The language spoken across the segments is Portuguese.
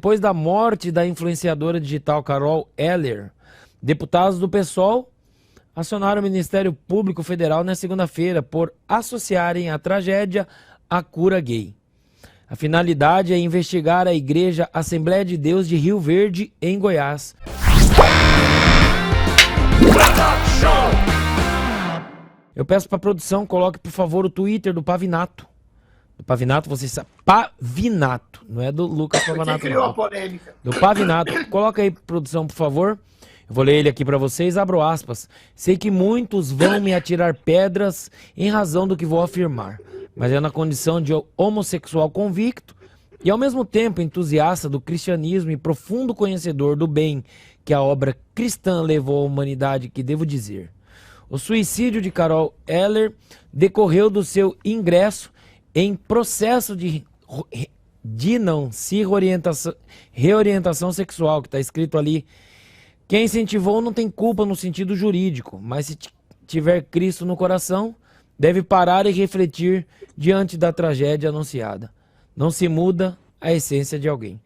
Depois da morte da influenciadora digital Carol Eller, deputados do PSOL acionaram o Ministério Público Federal na segunda-feira por associarem a tragédia à cura gay. A finalidade é investigar a Igreja Assembleia de Deus de Rio Verde, em Goiás. Eu peço para a produção, coloque por favor o Twitter do Pavinato. Do Pavinato, você sabe. Pavinato, não é do Lucas Pavinato. Quem criou a polêmica? Do Pavinato. Coloca aí, produção, por favor. Eu vou ler ele aqui para vocês, abro aspas. Sei que muitos vão me atirar pedras em razão do que vou afirmar, mas é na condição de homossexual convicto e ao mesmo tempo entusiasta do cristianismo e profundo conhecedor do bem que a obra cristã levou à humanidade que devo dizer. O suicídio de Carol Eller decorreu do seu ingresso em processo de reorientação sexual, que está escrito ali. Quem incentivou não tem culpa no sentido jurídico, mas se tiver Cristo no coração, deve parar e refletir diante da tragédia anunciada. Não se muda a essência de alguém.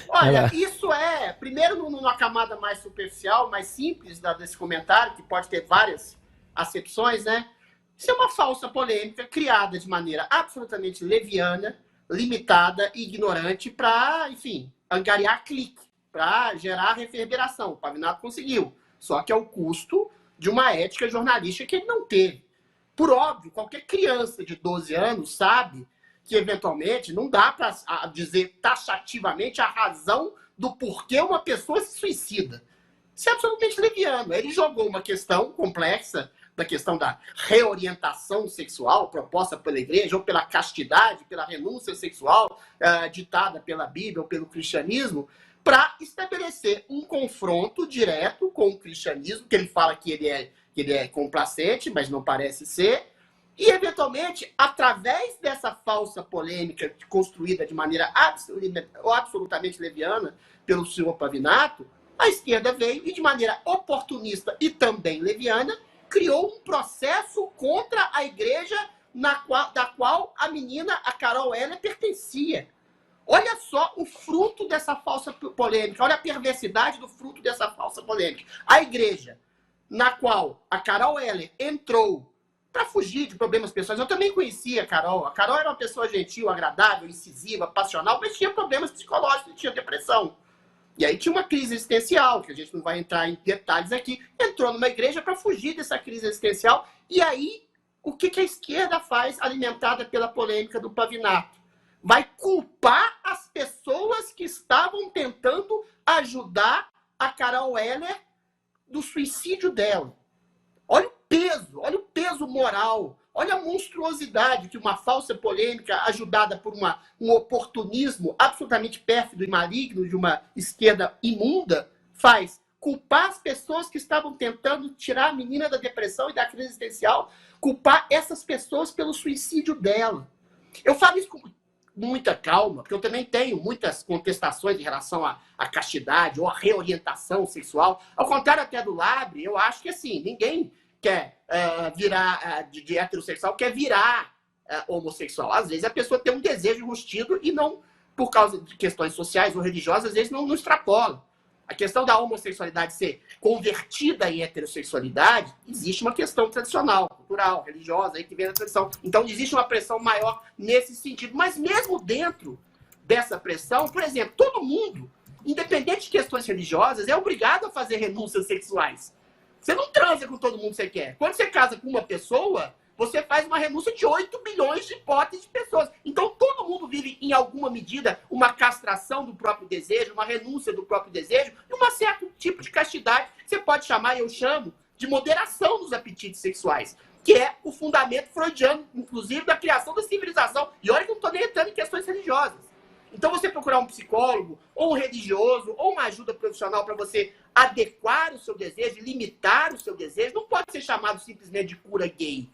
Olha, isso é, primeiro numa camada mais superficial, mais simples desse comentário, que pode ter várias acepções, né? Isso é uma falsa polêmica criada de maneira absolutamente leviana, limitada e ignorante para, enfim, angariar clique, para gerar reverberação. O Pavinato conseguiu. Só que é o custo de uma ética jornalística que ele não teve. Por óbvio, qualquer criança de 12 anos sabe que, eventualmente, não dá para dizer taxativamente a razão do porquê uma pessoa se suicida. Isso é absolutamente leviano. Ele jogou uma questão complexa, da questão da reorientação sexual proposta pela igreja, ou pela castidade, pela renúncia sexual ditada pela Bíblia ou pelo cristianismo, para estabelecer um confronto direto com o cristianismo, que ele fala que ele é complacente, mas não parece ser, e, eventualmente, através dessa falsa polêmica construída de maneira absolutamente leviana pelo senhor Pavinato, a esquerda veio e, de maneira oportunista e também leviana, criou um processo contra a igreja da qual a menina, a Carol Eller, pertencia. Olha só o fruto dessa falsa polêmica, olha a perversidade do fruto dessa falsa polêmica. A igreja na qual a Carol Eller entrou para fugir de problemas pessoais. Eu também conhecia a Carol. A Carol era uma pessoa gentil, agradável, incisiva, passional, mas tinha problemas psicológicos, tinha depressão. E aí tinha uma crise existencial, que a gente não vai entrar em detalhes aqui. Entrou numa igreja para fugir dessa crise existencial. E aí, o que a esquerda faz, alimentada pela polêmica do Pavinato? Vai culpar as pessoas que estavam tentando ajudar a Carol Eller do suicídio dela. Olha o peso moral, olha a monstruosidade que uma falsa polêmica ajudada por um oportunismo absolutamente pérfido e maligno de uma esquerda imunda faz. Culpar as pessoas que estavam tentando tirar a menina da depressão e da crise existencial, culpar essas pessoas pelo suicídio dela. Eu falo isso com muita calma, porque eu também tenho muitas contestações em relação à castidade ou à reorientação sexual. Ao contrário até do Labre, eu acho que assim, ninguém quer virar de heterossexual, quer virar homossexual. Às vezes a pessoa tem um desejo enrustido e não, por causa de questões sociais ou religiosas, às vezes não extrapola. A questão da homossexualidade ser convertida em heterossexualidade, existe uma questão tradicional, cultural, religiosa, aí que vem da tradição. Então, existe uma pressão maior nesse sentido. Mas mesmo dentro dessa pressão, por exemplo, todo mundo, independente de questões religiosas, é obrigado a fazer renúncias sexuais. Você não transa com todo mundo que você quer. Quando você casa com uma pessoa, você faz uma renúncia de 8 bilhões de hipóteses de pessoas. Então, todo mundo vive, em alguma medida, uma castração do próprio desejo, uma renúncia do próprio desejo, e um certo tipo de castidade, que você pode chamar, e eu chamo, de moderação dos apetites sexuais, que é o fundamento freudiano, inclusive, da criação da civilização. E olha que eu não estou nem entrando em questões religiosas. Então, você procurar um psicólogo, ou um religioso, ou uma ajuda profissional para você adequar o seu desejo, limitar o seu desejo, não pode ser chamado simplesmente de cura gay.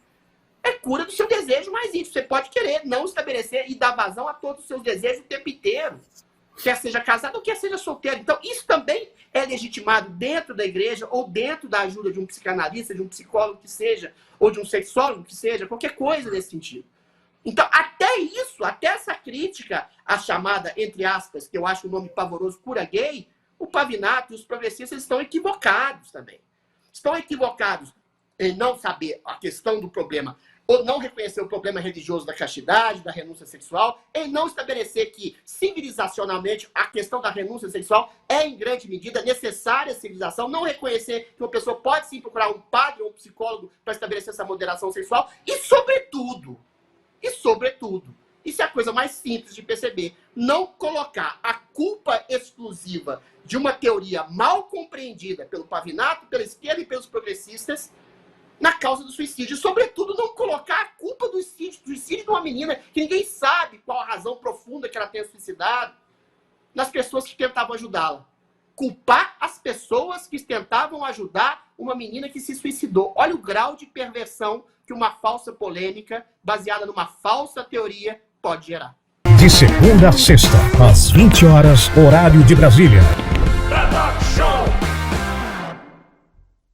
É cura do seu desejo mais íntimo. Você pode querer não estabelecer e dar vazão a todos os seus desejos o tempo inteiro. Quer seja casado ou quer seja solteiro. Então, isso também é legitimado dentro da igreja ou dentro da ajuda de um psicanalista, de um psicólogo que seja, ou de um sexólogo que seja, qualquer coisa nesse sentido. Então, até isso, até essa crítica, a chamada, entre aspas, que eu acho o nome pavoroso, cura gay, o Pavinato e os progressistas estão equivocados também. Estão equivocados em não saber a questão do problema, ou não reconhecer o problema religioso da castidade, da renúncia sexual, em não estabelecer que, civilizacionalmente, a questão da renúncia sexual é, em grande medida, necessária à civilização, não reconhecer que uma pessoa pode sim procurar um padre ou um psicólogo para estabelecer essa moderação sexual, e, sobretudo, isso é a coisa mais simples de perceber, não colocar a culpa exclusiva de uma teoria mal compreendida pelo Pavinato, pela esquerda e pelos progressistas na causa do suicídio. E, sobretudo, não colocar a culpa do suicídio de uma menina que ninguém sabe qual a razão profunda que ela tenha suicidado, nas pessoas que tentavam ajudá-la. Culpar as pessoas que tentavam ajudar uma menina que se suicidou. Olha o grau de perversão que uma falsa polêmica, baseada numa falsa teoria, pode gerar. De segunda a sexta, às 20 horas, horário de Brasília.